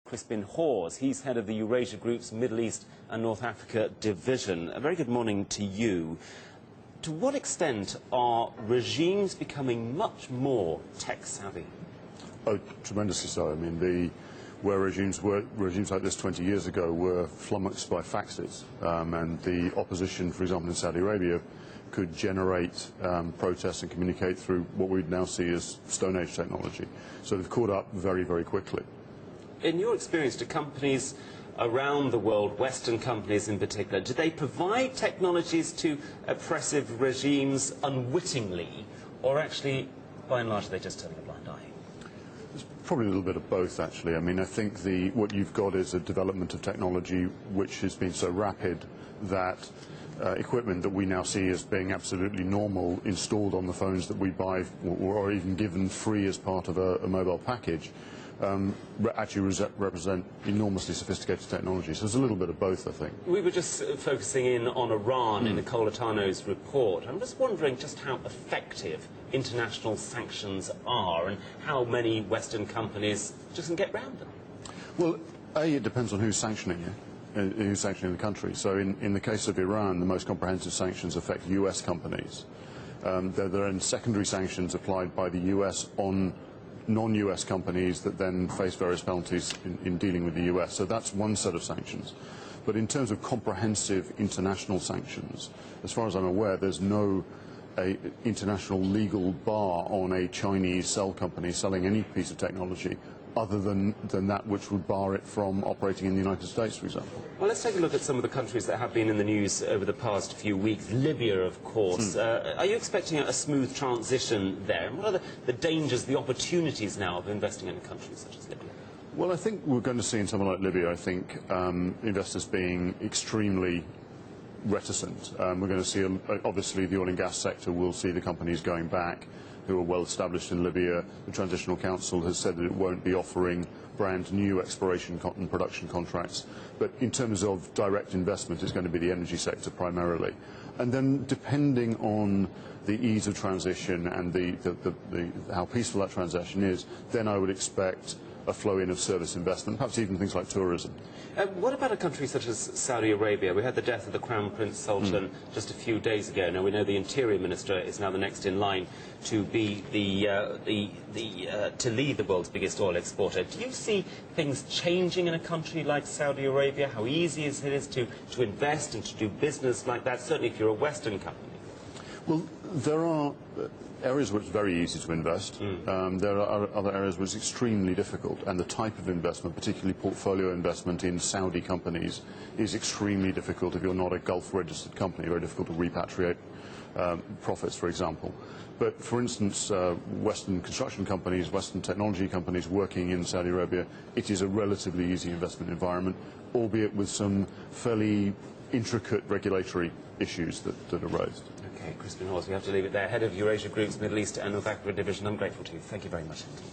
Crispin Hawes. He's head of the Eurasia Group's Middle East and North Africa division. A very good morning to you. To what extent are regimes becoming much more tech-savvy? Oh, tremendously so. I mean, where regimes like this 20 years ago were flummoxed by faxes, and the opposition, for example, in Saudi Arabia, could generate protests and communicate through what we'd now see as Stone Age technology. So they've caught up very, very quickly. In your experience, do companies around the world, Western companies in particular, do they provide technologies to oppressive regimes unwittingly, or actually, by and large, are they just turning a blind eye? There's probably a little bit of both, actually. I mean, I think what you've got is a development of technology which has been so rapid that equipment that we now see as being absolutely normal installed on the phones that we buy or even given free as part of a mobile package actually represent enormously sophisticated technology. So there's a little bit of both, I think. We were just focusing in on Iran in Napolitano's report. I'm just wondering just how effective international sanctions are and how many Western companies just can get round them. Well, it depends on who's sanctioning you, who's sanctioning the country. So in the case of Iran, the most comprehensive sanctions affect US companies. There are then secondary sanctions applied by the US on non-US companies that then face various penalties in dealing with the US. So that's one set of sanctions. But in terms of comprehensive international sanctions, as far as I'm aware, there's no international legal bar on a Chinese cell company selling any piece of technology other than that which would bar it from operating in the United States, for example. Well, let's take a look at some of the countries that have been in the news over the past few weeks. Libya, of course. Are you expecting a smooth transition there? And what are the dangers, the opportunities now of investing in a country such as Libya? Well, I think we're going to see in somewhere like Libya, I think, investors being extremely reticent. We're going to see, obviously, the oil and gas sector will see the companies going back who are well established in Libya. The Transitional Council has said that it won't be offering brand new exploration and production contracts. But in terms of direct investment, it's going to be the energy sector primarily. And then depending on the ease of transition and how peaceful that transition is, then I would expect a flow in of service investment, perhaps even things like tourism. What about a country such as Saudi Arabia? We had the death of the Crown Prince Sultan just a few days ago. Now we know the Interior Minister is now the next in line to be to lead the world's biggest oil exporter. Do you see things changing in a country like Saudi Arabia? How easy it is to invest and to do business like that? Certainly, if you're a Western company. Well, there are areas where it's very easy to invest. There are other areas where it's extremely difficult, and the type of investment, particularly portfolio investment in Saudi companies, is extremely difficult if you're not a Gulf-registered company. Very difficult to repatriate profits, for example. But, for instance, Western construction companies, Western technology companies working in Saudi Arabia, it is a relatively easy investment environment, albeit with some fairly intricate regulatory issues that are raised. Okay, Crispin Hawes, we have to leave it there. Head of Eurasia Group's Middle East and North Africa division. I'm grateful to you. Thank you very much indeed.